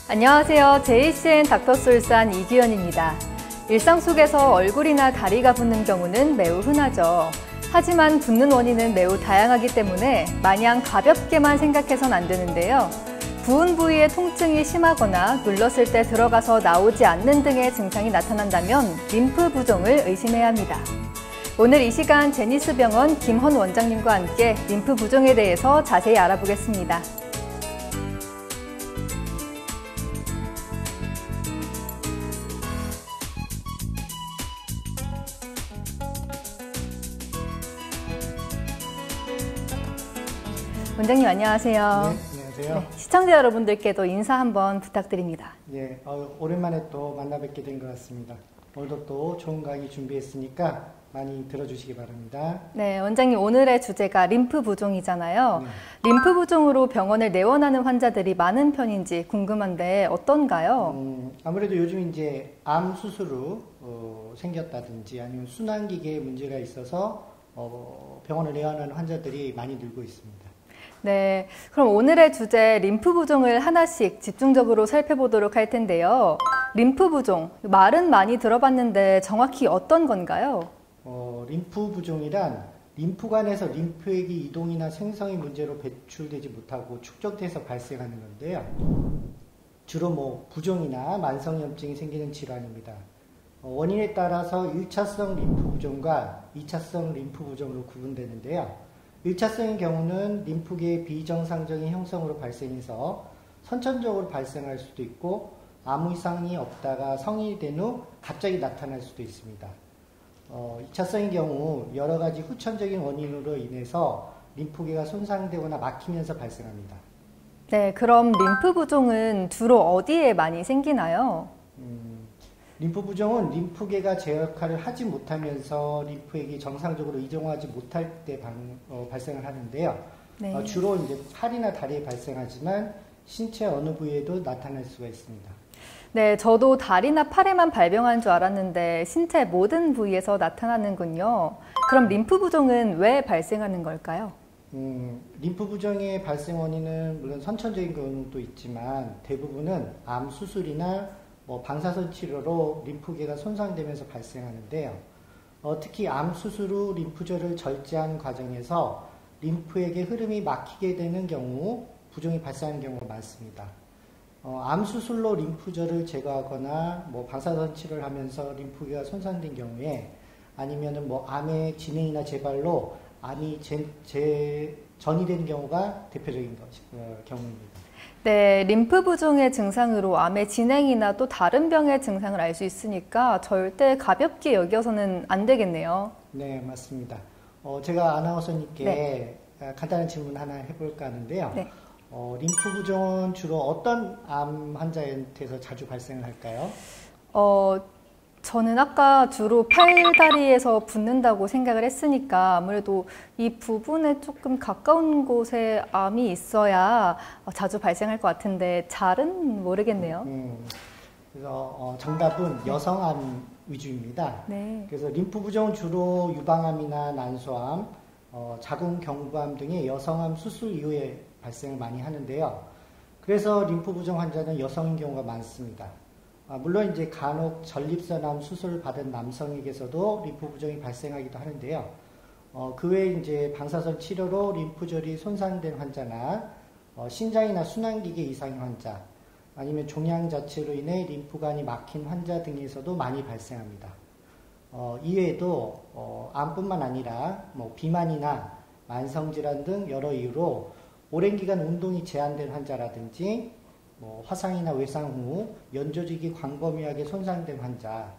안녕하세요. JCN 닥터솔산 이규현입니다. 일상 속에서 얼굴이나 다리가 붓는 경우는 매우 흔하죠. 하지만 붓는 원인은 매우 다양하기 때문에 마냥 가볍게만 생각해선 안 되는데요. 부은 부위의 통증이 심하거나 눌렀을 때 들어가서 나오지 않는 등의 증상이 나타난다면 림프 부종을 의심해야 합니다. 오늘 이 시간 제니스병원 김헌 원장님과 함께 림프 부종에 대해서 자세히 알아보겠습니다. 원장님 안녕하세요. 네, 안녕하세요. 네, 시청자 여러분들께도 인사 한번 부탁드립니다. 예, 오랜만에 또 만나 뵙게 된 것 같습니다. 오늘도 또 좋은 강의 준비했으니까 많이 들어주시기 바랍니다. 네, 원장님 오늘의 주제가 림프 부종이잖아요. 네. 림프 부종으로 병원을 내원하는 환자들이 많은 편인지 궁금한데 어떤가요? 아무래도 요즘 이제 암 수술로 생겼다든지 아니면 순환기계에 문제가 있어서 병원을 내원하는 환자들이 많이 늘고 있습니다. 네, 그럼 오늘의 주제 림프 부종을 하나씩 집중적으로 살펴보도록 할 텐데요. 림프 부종, 말은 많이 들어봤는데 정확히 어떤 건가요? 림프 부종이란 림프관에서 림프액이 이동이나 생성이 문제로 배출되지 못하고 축적돼서 발생하는 건데요. 주로 부종이나 만성염증이 생기는 질환입니다. 원인에 따라서 1차성 림프 부종과 2차성 림프 부종으로 구분되는데요. 1차성의 경우는 림프계의 비정상적인 형성으로 발생해서 선천적으로 발생할 수도 있고 아무 이상이 없다가 성인이 된 후 갑자기 나타날 수도 있습니다. 2차성의 경우 여러 가지 후천적인 원인으로 인해서 림프계가 손상되거나 막히면서 발생합니다. 네, 그럼 림프 부종은 주로 어디에 많이 생기나요? 림프 부종은 림프계가 제 역할을 하지 못하면서 림프액이 정상적으로 이동하지 못할 때 발생을 하는데요. 네. 주로 이제 팔이나 다리에 발생하지만 신체 어느 부위에도 나타날 수가 있습니다. 네, 저도 다리나 팔에만 발병한 줄 알았는데 신체 모든 부위에서 나타나는군요. 그럼 림프 부종은 왜 발생하는 걸까요? 림프 부종의 발생 원인은 물론 선천적인 경우도 있지만 대부분은 암 수술이나 방사선 치료로 림프계가 손상되면서 발생하는데요. 특히 암 수술 후 림프절을 절제한 과정에서 림프액의 흐름이 막히게 되는 경우 부종이 발생하는 경우가 많습니다. 암 수술로 림프절을 제거하거나 방사선 치료를 하면서 림프계가 손상된 경우에 아니면은 암의 진행이나 재발로 암이 전이 된 경우가 대표적인 경우입니다. 네, 림프 부종의 증상으로 암의 진행이나 또 다른 병의 증상을 알 수 있으니까 절대 가볍게 여겨서는 안 되겠네요. 네, 맞습니다. 제가 아나운서님께 네. 간단한 질문 하나 해볼까 하는데요. 네. 림프 부종은 주로 어떤 암 환자한테서 자주 발생을 할까요? 저는 아까 주로 팔다리에서 붓는다고 생각을 했으니까 아무래도 이 부분에 조금 가까운 곳에 암이 있어야 자주 발생할 것 같은데 잘은 모르겠네요. 그래서 정답은 여성암 위주입니다. 네. 그래서 림프 부종은 주로 유방암이나 난소암, 자궁경부암 등의 여성암 수술 이후에 발생을 많이 하는데요. 그래서 림프 부종 환자는 여성인 경우가 많습니다. 물론 이제 간혹 전립선암 수술을 받은 남성에게서도 림프 부종이 발생하기도 하는데요. 그 외에 이제 방사선 치료로 림프절이 손상된 환자나 신장이나 순환기계 이상의 환자, 아니면 종양 자체로 인해 림프관이 막힌 환자 등에서도 많이 발생합니다. 이외에도 암뿐만 아니라 비만이나 만성질환 등 여러 이유로 오랜 기간 운동이 제한된 환자라든지 화상이나 외상 후 연조직이 광범위하게 손상된 환자,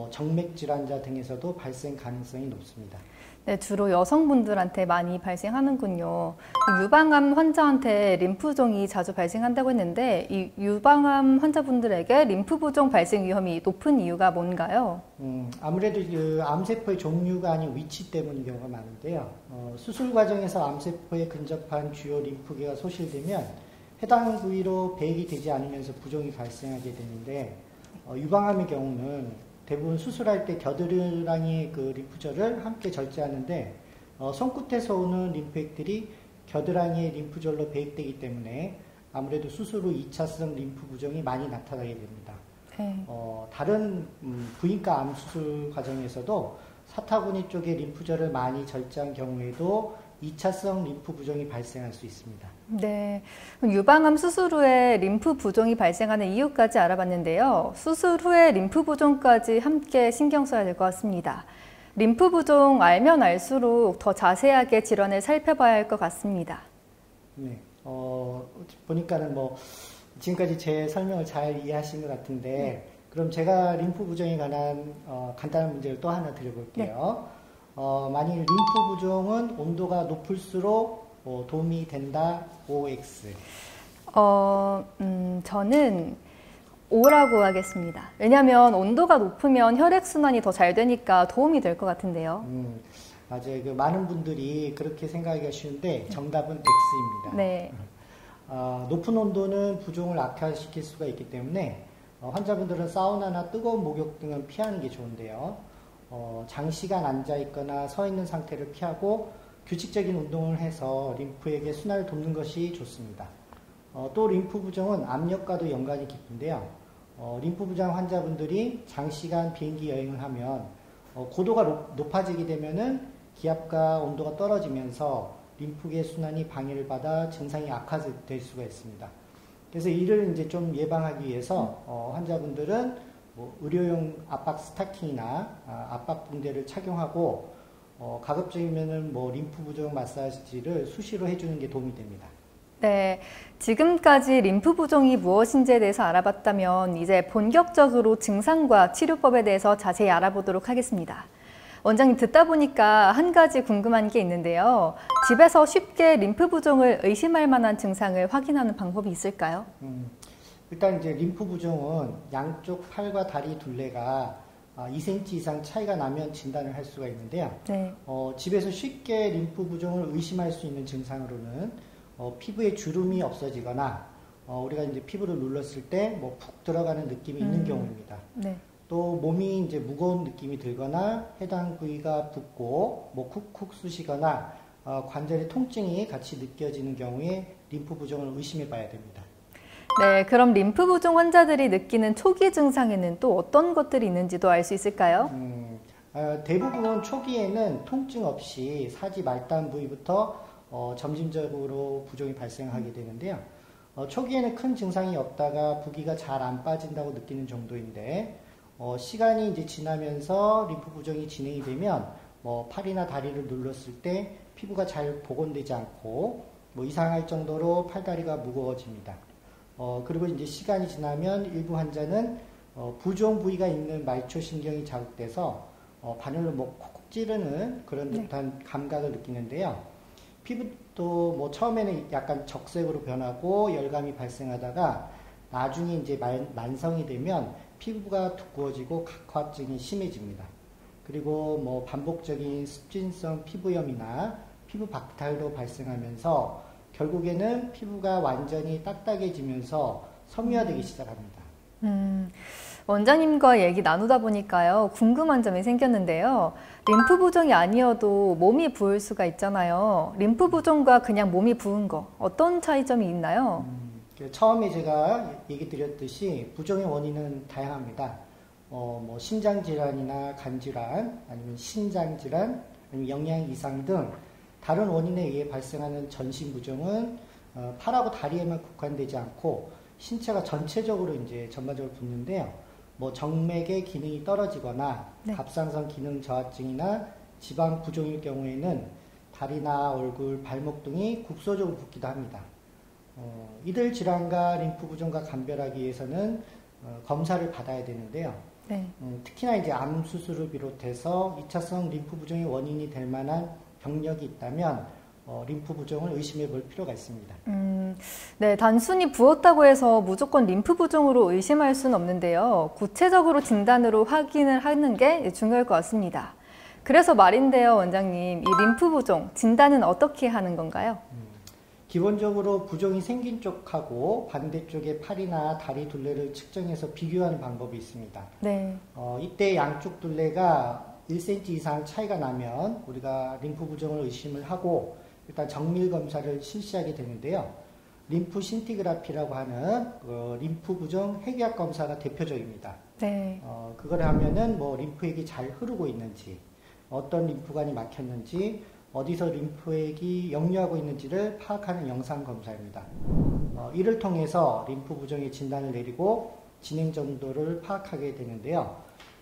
정맥질환자 등에서도 발생 가능성이 높습니다. 네, 주로 여성분들한테 많이 발생하는군요. 유방암 환자한테 림프부종이 자주 발생한다고 했는데 이 유방암 환자분들에게 림프부종 발생 위험이 높은 이유가 뭔가요? 아무래도 그 암세포의 종류가 아닌 위치 때문인 경우가 많은데요. 수술 과정에서 암세포에 근접한 주요 림프계가 소실되면 해당 부위로 배액이 되지 않으면서 부종이 발생하게 되는데 유방암의 경우는 대부분 수술할 때 겨드랑이 그 림프절을 함께 절제하는데 손끝에서 오는 림프액들이 겨드랑이의 림프절로 배익되기 때문에 아무래도 수술 후 2차성 림프 부종이 많이 나타나게 됩니다. 다른 부인과 암 수술 과정에서도 사타구니 쪽에 림프절을 많이 절제한 경우에도 2차성 림프 부종이 발생할 수 있습니다. 네, 유방암 수술 후에 림프 부종이 발생하는 이유까지 알아봤는데요. 수술 후에 림프 부종까지 함께 신경 써야 될 것 같습니다. 림프 부종 알면 알수록 더 자세하게 질환을 살펴봐야 할 것 같습니다. 네, 보니까는 지금까지 제 설명을 잘 이해하신 것 같은데, 그럼 제가 림프 부종에 관한 간단한 문제를 또 하나 드려볼게요. 만일 림프 부종은 온도가 높을수록 도움이 된다, OX. 저는 O라고 하겠습니다. 왜냐하면 온도가 높으면 혈액순환이 더 잘 되니까 도움이 될 것 같은데요. 맞아요. 많은 분들이 그렇게 생각하기가 쉬운데 정답은 X입니다. 네. 높은 온도는 부종을 악화시킬 수가 있기 때문에 환자분들은 사우나나 뜨거운 목욕 등은 피하는 게 좋은데요. 장시간 앉아 있거나 서 있는 상태를 피하고 규칙적인 운동을 해서 림프에게 순환을 돕는 것이 좋습니다. 또 림프 부종은 압력과도 연관이 깊은데요. 림프 부종 환자분들이 장시간 비행기 여행을 하면 고도가 높아지게 되면은 기압과 온도가 떨어지면서 림프계 순환이 방해를 받아 증상이 악화될 수가 있습니다. 그래서 이를 이제 좀 예방하기 위해서 환자분들은 의료용 압박 스타킹이나 압박 붕대를 착용하고 가급적이면은 림프 부종 마사지를 수시로 해주는 게 도움이 됩니다. 네, 지금까지 림프 부종이 무엇인지에 대해서 알아봤다면 이제 본격적으로 증상과 치료법에 대해서 자세히 알아보도록 하겠습니다. 원장님 듣다 보니까 한 가지 궁금한 게 있는데요. 집에서 쉽게 림프 부종을 의심할 만한 증상을 확인하는 방법이 있을까요? 일단 이제 림프 부종은 양쪽 팔과 다리 둘레가 2cm 이상 차이가 나면 진단을 할 수가 있는데요. 네. 집에서 쉽게 림프 부종을 의심할 수 있는 증상으로는 피부에 주름이 없어지거나 우리가 이제 피부를 눌렀을 때 푹 들어가는 느낌이 있는 경우입니다. 네. 또 몸이 이제 무거운 느낌이 들거나 해당 부위가 붓고 쿡쿡 쑤시거나 관절의 통증이 같이 느껴지는 경우에 림프 부종을 의심해 봐야 됩니다. 네, 그럼 림프 부종 환자들이 느끼는 초기 증상에는 또 어떤 것들이 있는지도 알 수 있을까요? 대부분 초기에는 통증 없이 사지 말단 부위부터 점진적으로 부종이 발생하게 되는데요. 초기에는 큰 증상이 없다가 부기가 잘 안 빠진다고 느끼는 정도인데 시간이 이제 지나면서 림프 부종이 진행이 되면 팔이나 다리를 눌렀을 때 피부가 잘 복원되지 않고 이상할 정도로 팔다리가 무거워집니다. 그리고 이제 시간이 지나면 일부 환자는 부종 부위가 있는 말초신경이 자극돼서 바늘로 콕콕 찌르는 그런 듯한 감각을 느끼는데요. 피부도 처음에는 약간 적색으로 변하고 열감이 발생하다가 나중에 이제 만성이 되면 피부가 두꺼워지고 각화증이 심해집니다. 그리고 반복적인 습진성 피부염이나 피부 박탈도 발생하면서 결국에는 피부가 완전히 딱딱해지면서 섬유화되기 시작합니다. 원장님과 얘기 나누다 보니까요, 궁금한 점이 생겼는데요. 림프 부종이 아니어도 몸이 부을 수가 있잖아요. 림프 부종과 그냥 몸이 부은 거, 어떤 차이점이 있나요? 처음에 제가 얘기 드렸듯이 부종의 원인은 다양합니다. 심장질환이나 간질환, 아니면 신장질환, 아니면 영양 이상 등 다른 원인에 의해 발생하는 전신 부종은 팔하고 다리에만 국한되지 않고 신체가 전체적으로 이제 전반적으로 붓는데요. 정맥의 기능이 떨어지거나 갑상선 기능 저하증이나 지방 부종일 경우에는 다리나 얼굴, 발목 등이 국소적으로 붓기도 합니다. 이들 질환과 림프 부종과 감별하기 위해서는 검사를 받아야 되는데요. 네. 특히나 이제 암 수술을 비롯해서 2차성 림프 부종의 원인이 될 만한 병력이 있다면 림프 부종을 의심해 볼 필요가 있습니다. 네, 단순히 부었다고 해서 무조건 림프 부종으로 의심할 수는 없는데요. 구체적으로 진단으로 확인을 하는 게 중요할 것 같습니다. 그래서 말인데요, 원장님, 이 림프 부종 진단은 어떻게 하는 건가요? 기본적으로 부종이 생긴 쪽하고 반대쪽의 팔이나 다리 둘레를 측정해서 비교하는 방법이 있습니다. 네. 이때 양쪽 둘레가 1cm 이상 차이가 나면 우리가 림프 부종을 의심을 하고 일단 정밀 검사를 실시하게 되는데요. 림프 신티그라피라고 하는 림프 부종 핵약 검사가 대표적입니다. 네. 그걸 하면은 뭐 림프액이 잘 흐르고 있는지, 어떤 림프관이 막혔는지, 어디서 림프액이 역류하고 있는지를 파악하는 영상 검사입니다. 이를 통해서 림프 부종의 진단을 내리고 진행 정도를 파악하게 되는데요.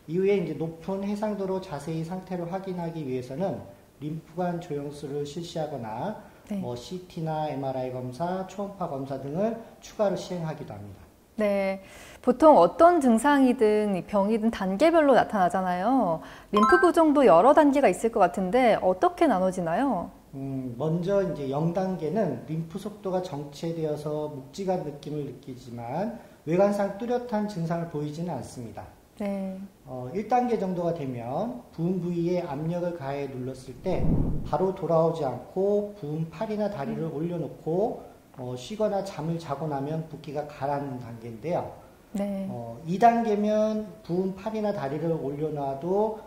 이후에 이제 높은 해상도로 자세히 상태를 확인하기 위해서는 림프관 조영술을 실시하거나 네. 뭐 CT나 MRI 검사, 초음파 검사 등을 추가로 시행하기도 합니다. 네. 보통 어떤 증상이든 병이든 단계별로 나타나잖아요. 림프 부종도 여러 단계가 있을 것 같은데 어떻게 나눠지나요? 먼저 이제 0단계는 림프 속도가 정체되어서 묵직한 느낌을 느끼지만 외관상 뚜렷한 증상을 보이지는 않습니다. 네. 1단계 정도가 되면 부은 부위에 압력을 가해 눌렀을 때 바로 돌아오지 않고 부은 팔이나 다리를 올려놓고 쉬거나 잠을 자고 나면 붓기가 가라앉는 단계인데요. 네. 2단계면 부은 팔이나 다리를 올려놔도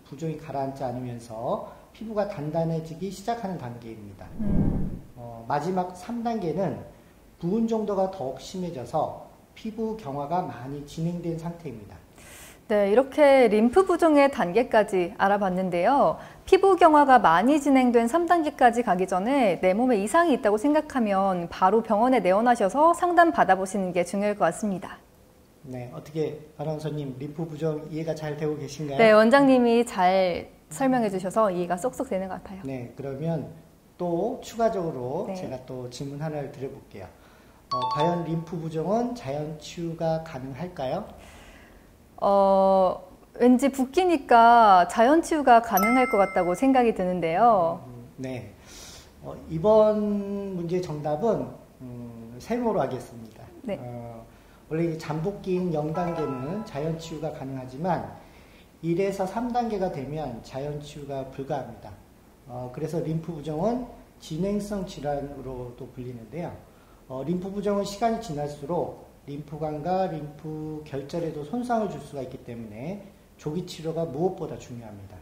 부종이 가라앉지 않으면서 피부가 단단해지기 시작하는 단계입니다. 마지막 3단계는 부은 정도가 더욱 심해져서 피부 경화가 많이 진행된 상태입니다. 네, 이렇게 림프 부종의 단계까지 알아봤는데요. 피부 경화가 많이 진행된 3단계까지 가기 전에 내 몸에 이상이 있다고 생각하면 바로 병원에 내원하셔서 상담 받아보시는 게 중요할 것 같습니다. 네, 어떻게 아나운서님 림프 부종 이해가 잘 되고 계신가요? 네, 원장님이 잘 설명해 주셔서 이해가 쏙쏙 되는 것 같아요. 네, 그러면 또 추가적으로 네. 제가 또 질문 하나를 드려볼게요. 과연 림프 부종은 자연 치유가 가능할까요? 왠지 붓기니까 자연 치유가 가능할 것 같다고 생각이 드는데요. 네, 이번 문제 정답은 세모로 하겠습니다. 네. 원래 잠복기인 0단계는 자연 치유가 가능하지만 1에서 3단계가 되면 자연 치유가 불가합니다. 그래서 림프 부종은 진행성 질환으로도 불리는데요. 림프 부종은 시간이 지날수록 림프관과 림프 결절에도 손상을 줄 수가 있기 때문에 조기 치료가 무엇보다 중요합니다.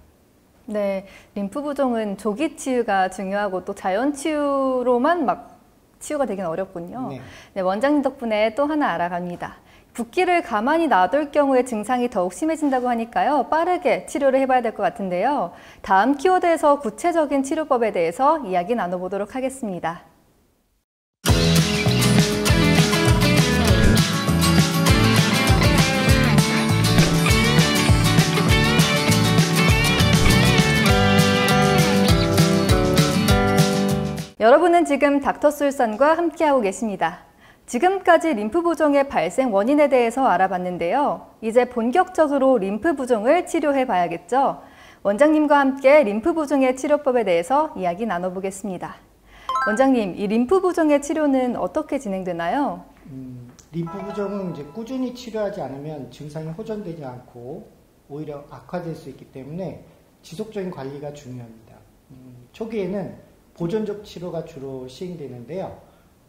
네, 림프 부종은 조기 치유가 중요하고 또 자연 치유로만 막 치유가 되긴 어렵군요. 네. 네, 원장님 덕분에 또 하나 알아갑니다. 붓기를 가만히 놔둘 경우에 증상이 더욱 심해진다고 하니까요. 빠르게 치료를 해봐야 될 것 같은데요. 다음 키워드에서 구체적인 치료법에 대해서 이야기 나눠보도록 하겠습니다. 여러분은 지금 닥터술산과 함께하고 계십니다. 지금까지 림프 부종의 발생 원인에 대해서 알아봤는데요. 이제 본격적으로 림프 부종을 치료해 봐야겠죠. 원장님과 함께 림프 부종의 치료법에 대해서 이야기 나눠보겠습니다. 원장님, 이 림프 부종의 치료는 어떻게 진행되나요? 림프 부종은 이제 꾸준히 치료하지 않으면 증상이 호전되지 않고 오히려 악화될 수 있기 때문에 지속적인 관리가 중요합니다. 초기에는 보존적 치료가 주로 시행되는데요.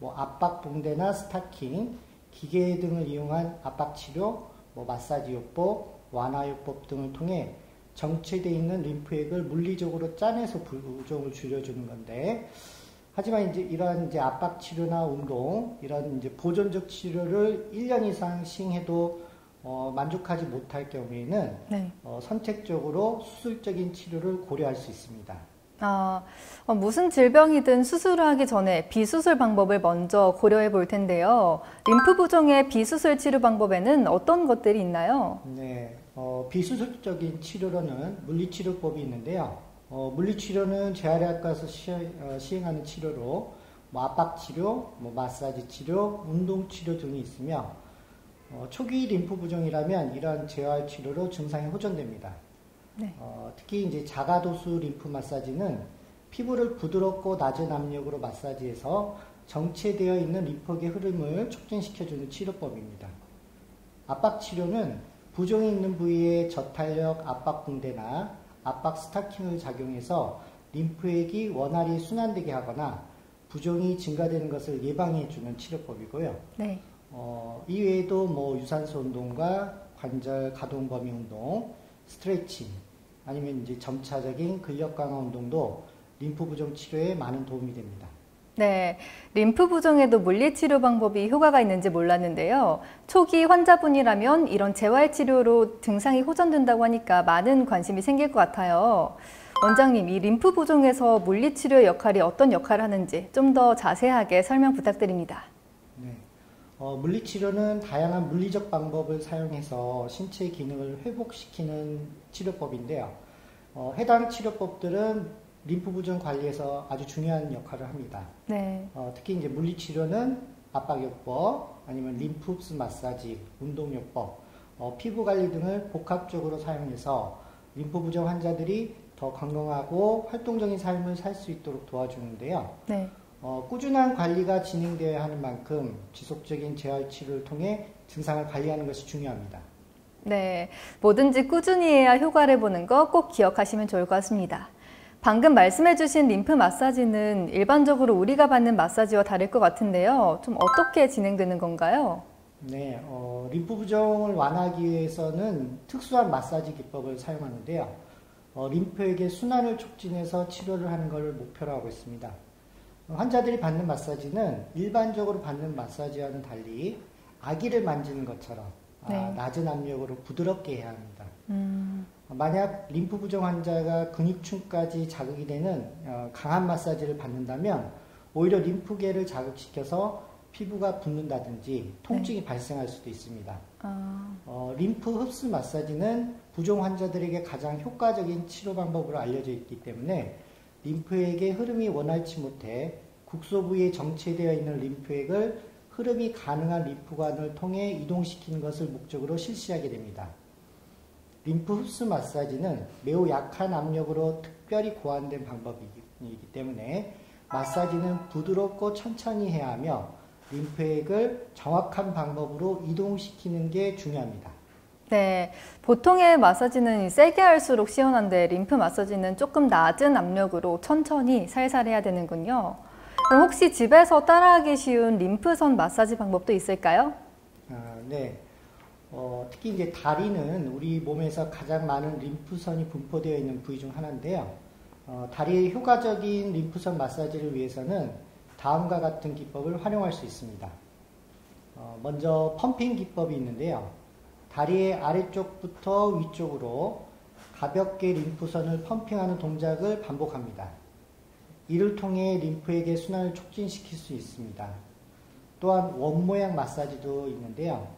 뭐 압박붕대나 스타킹, 기계 등을 이용한 압박치료, 뭐 마사지요법, 완화요법 등을 통해 정체되어 있는 림프액을 물리적으로 짜내서 부종을 줄여주는 건데, 하지만 이제 이러한 이제 압박치료나 운동, 이런 이제 보존적 치료를 1년 이상 시행해도 만족하지 못할 경우에는 네. 선택적으로 수술적인 치료를 고려할 수 있습니다. 무슨 질병이든 수술을 하기 전에 비수술 방법을 먼저 고려해 볼 텐데요. 림프 부종의 비수술 치료 방법에는 어떤 것들이 있나요? 네, 비수술적인 치료로는 물리치료법이 있는데요. 물리치료는 재활의학과에서 시행하는 치료로 뭐 압박치료, 뭐 마사지 치료, 운동치료 등이 있으며 초기 림프 부종이라면 이러한 재활 치료로 증상이 호전됩니다. 네. 특히 이제 자가도수 림프 마사지는 피부를 부드럽고 낮은 압력으로 마사지해서 정체되어 있는 림프의 흐름을 촉진시켜주는 치료법입니다. 압박치료는 부종이 있는 부위에 저탄력 압박붕대나 압박 스타킹을 작용해서 림프액이 원활히 순환되게 하거나 부종이 증가되는 것을 예방해주는 치료법이고요. 네. 이외에도 뭐 유산소 운동과 관절 가동 범위 운동, 스트레칭, 아니면 이제 점차적인 근력 강화 운동도 림프 부종 치료에 많은 도움이 됩니다. 네, 림프 부종에도 물리치료 방법이 효과가 있는지 몰랐는데요. 초기 환자분이라면 이런 재활치료로 증상이 호전된다고 하니까 많은 관심이 생길 것 같아요. 원장님, 이 림프 부종에서 물리치료의 역할이 어떤 역할을 하는지 좀 더 자세하게 설명 부탁드립니다. 네, 물리치료는 다양한 물리적 방법을 사용해서 신체 기능을 회복시키는 치료법인데요. 해당 치료법들은 림프 부종 관리에서 아주 중요한 역할을 합니다. 네. 특히 이제 물리치료는 압박요법, 아니면 림프 흡수 마사지, 운동요법, 피부 관리 등을 복합적으로 사용해서 림프 부종 환자들이 더 건강하고 활동적인 삶을 살 수 있도록 도와주는데요. 네. 꾸준한 관리가 진행되어야 하는 만큼 지속적인 재활치료를 통해 증상을 관리하는 것이 중요합니다. 네, 뭐든지 꾸준히 해야 효과를 보는 거 꼭 기억하시면 좋을 것 같습니다. 방금 말씀해주신 림프 마사지는 일반적으로 우리가 받는 마사지와 다를 것 같은데요. 좀 어떻게 진행되는 건가요? 네, 림프 부종을 완화하기 위해서는 특수한 마사지 기법을 사용하는데요. 림프에게 순환을 促진해서 치료를 하는 것을 목표로 하고 있습니다. 환자들이 받는 마사지는 일반적으로 받는 마사지와는 달리 아기를 만지는 것처럼 네. 낮은 압력으로 부드럽게 해야 합니다. 만약 림프 부종 환자가 근육층까지 자극이 되는 강한 마사지를 받는다면 오히려 림프계를 자극시켜서 피부가 붓는다든지 통증이 발생할 수도 있습니다. 림프 흡수 마사지는 부종 환자들에게 가장 효과적인 치료 방법으로 알려져 있기 때문에 림프액의 흐름이 원활치 못해 국소 부위에 정체되어 있는 림프액을 흐름이 가능한 림프관을 통해 이동시키는 것을 목적으로 실시하게 됩니다. 림프 흡수 마사지는 매우 약한 압력으로 특별히 고안된 방법이기 때문에 마사지는 부드럽고 천천히 해야 하며 림프액을 정확한 방법으로 이동시키는 게 중요합니다. 네, 보통의 마사지는 세게 할수록 시원한데 림프 마사지는 조금 낮은 압력으로 천천히 살살 해야 되는군요. 그럼 혹시 집에서 따라하기 쉬운 림프선 마사지 방법도 있을까요? 네. 특히 이제 다리는 우리 몸에서 가장 많은 림프선이 분포되어 있는 부위 중 하나인데요. 다리의 효과적인 림프선 마사지를 위해서는 다음과 같은 기법을 활용할 수 있습니다. 먼저 펌핑 기법이 있는데요. 다리의 아래쪽부터 위쪽으로 가볍게 림프선을 펌핑하는 동작을 반복합니다. 이를 통해 림프에게 순환을 촉진시킬 수 있습니다. 또한 원 모양 마사지도 있는데요.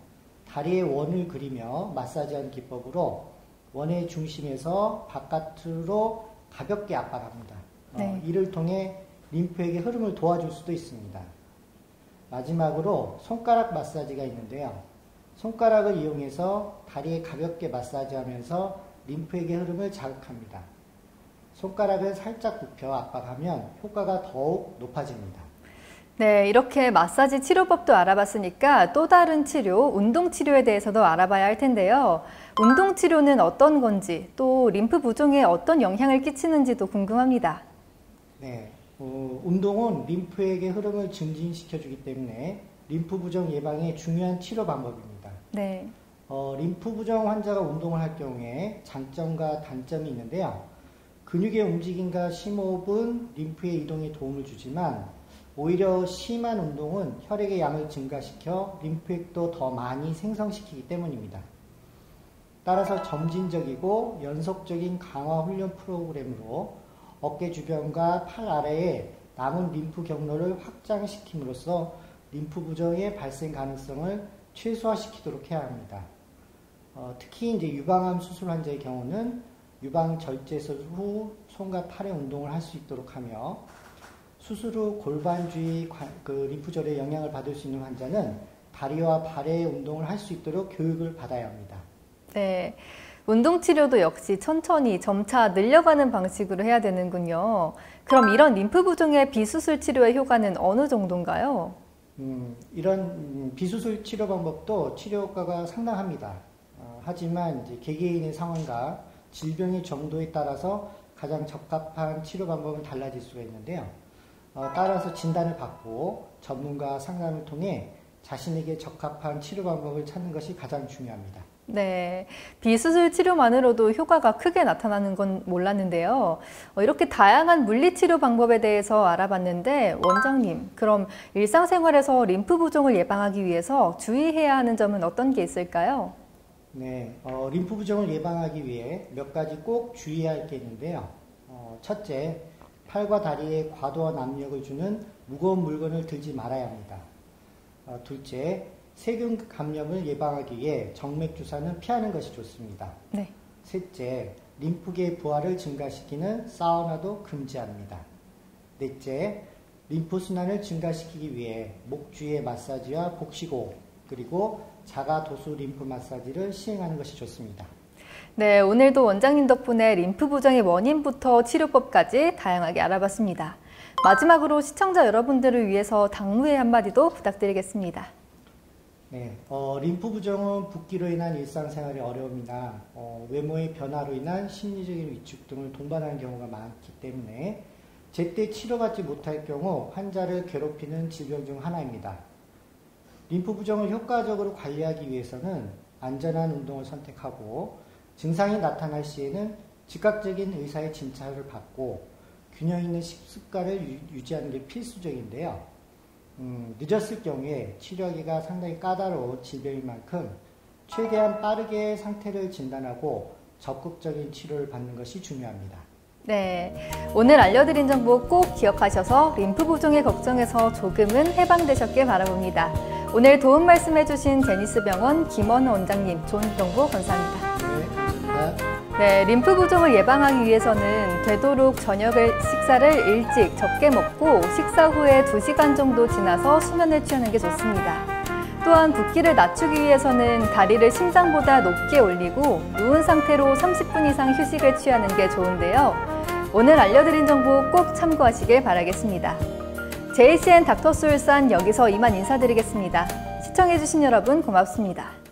다리에 원을 그리며 마사지하는 기법으로 원의 중심에서 바깥으로 가볍게 압박합니다. 네. 이를 통해 림프에게 흐름을 도와줄 수도 있습니다. 마지막으로 손가락 마사지가 있는데요. 손가락을 이용해서 다리에 가볍게 마사지하면서 림프에게 흐름을 자극합니다. 손가락을 살짝 굽혀 압박하면 효과가 더욱 높아집니다. 네, 이렇게 마사지 치료법도 알아봤으니까 또 다른 치료, 운동 치료에 대해서도 알아봐야 할 텐데요. 운동 치료는 어떤 건지, 또 림프 부종에 어떤 영향을 끼치는지도 궁금합니다. 네, 운동은 림프에게 흐름을 증진시켜주기 때문에 림프 부종 예방에 중요한 치료 방법입니다. 네. 림프 부종 환자가 운동을 할 경우에 장점과 단점이 있는데요. 근육의 움직임과 심호흡은 림프의 이동에 도움을 주지만 오히려 심한 운동은 혈액의 양을 증가시켜 림프액도 더 많이 생성시키기 때문입니다. 따라서 점진적이고 연속적인 강화 훈련 프로그램으로 어깨 주변과 팔 아래에 남은 림프 경로를 확장시킴으로써 림프 부종의 발생 가능성을 최소화시키도록 해야 합니다. 특히 이제 유방암 수술 환자의 경우는 유방 절제술 후 손과 팔의 운동을 할 수 있도록 하며 수술 후 골반 주위 림프절에 영향을 받을 수 있는 환자는 다리와 발의 운동을 할 수 있도록 교육을 받아야 합니다. 네. 운동 치료도 역시 천천히 점차 늘려가는 방식으로 해야 되는군요. 그럼 이런 림프 부종의 비수술 치료의 효과는 어느 정도인가요? 이런 비수술 치료 방법도 치료 효과가 상당합니다. 하지만 이제 개개인의 상황과 질병의 정도에 따라서 가장 적합한 치료 방법은 달라질 수가 있는데요. 따라서 진단을 받고 전문가 상담을 통해 자신에게 적합한 치료 방법을 찾는 것이 가장 중요합니다. 네, 비수술 치료만으로도 효과가 크게 나타나는 건 몰랐는데요. 이렇게 다양한 물리치료 방법에 대해서 알아봤는데 원장님, 그럼 일상생활에서 림프 부종을 예방하기 위해서 주의해야 하는 점은 어떤 게 있을까요? 네, 림프 부종을 예방하기 위해 몇 가지 꼭 주의해야 할 게 있는데요. 첫째, 팔과 다리에 과도한 압력을 주는 무거운 물건을 들지 말아야 합니다. 둘째, 세균 감염을 예방하기 위해 정맥 주사는 피하는 것이 좋습니다. 네. 셋째, 림프계의 부하를 증가시키는 사우나도 금지합니다. 넷째, 림프 순환을 증가시키기 위해 목 주위의 마사지와 복식호흡 그리고 자가 도수 림프 마사지를 시행하는 것이 좋습니다. 네, 오늘도 원장님 덕분에 림프 부종의 원인부터 치료법까지 다양하게 알아봤습니다. 마지막으로 시청자 여러분들을 위해서 당부의 한마디도 부탁드리겠습니다. 네, 림프 부종은 붓기로 인한 일상생활의 어려움이나 외모의 변화로 인한 심리적인 위축 등을 동반하는 경우가 많기 때문에 제때 치료받지 못할 경우 환자를 괴롭히는 질병 중 하나입니다. 림프 부종을 효과적으로 관리하기 위해서는 안전한 운동을 선택하고 증상이 나타날 시에는 즉각적인 의사의 진찰을 받고 균형 있는 식습관을 유지하는 게 필수적인데요. 늦었을 경우에 치료하기가 상당히 까다로운 질병인 만큼 최대한 빠르게 상태를 진단하고 적극적인 치료를 받는 것이 중요합니다. 네, 오늘 알려드린 정보 꼭 기억하셔서 림프 부종의 걱정에서 조금은 해방되셨길 바라봅니다. 오늘 도움 말씀해주신 제니스병원 김원우 원장님, 좋은 정보 감사합니다. 네, 감사합니다. 네, 림프 부종을 예방하기 위해서는 되도록 식사를 일찍 적게 먹고 식사 후에 2시간 정도 지나서 수면을 취하는 게 좋습니다. 또한 붓기를 낮추기 위해서는 다리를 심장보다 높게 올리고 누운 상태로 30분 이상 휴식을 취하는 게 좋은데요. 오늘 알려드린 정보 꼭 참고하시길 바라겠습니다. JCN 닥터스 울산 여기서 이만 인사드리겠습니다. 시청해주신 여러분 고맙습니다.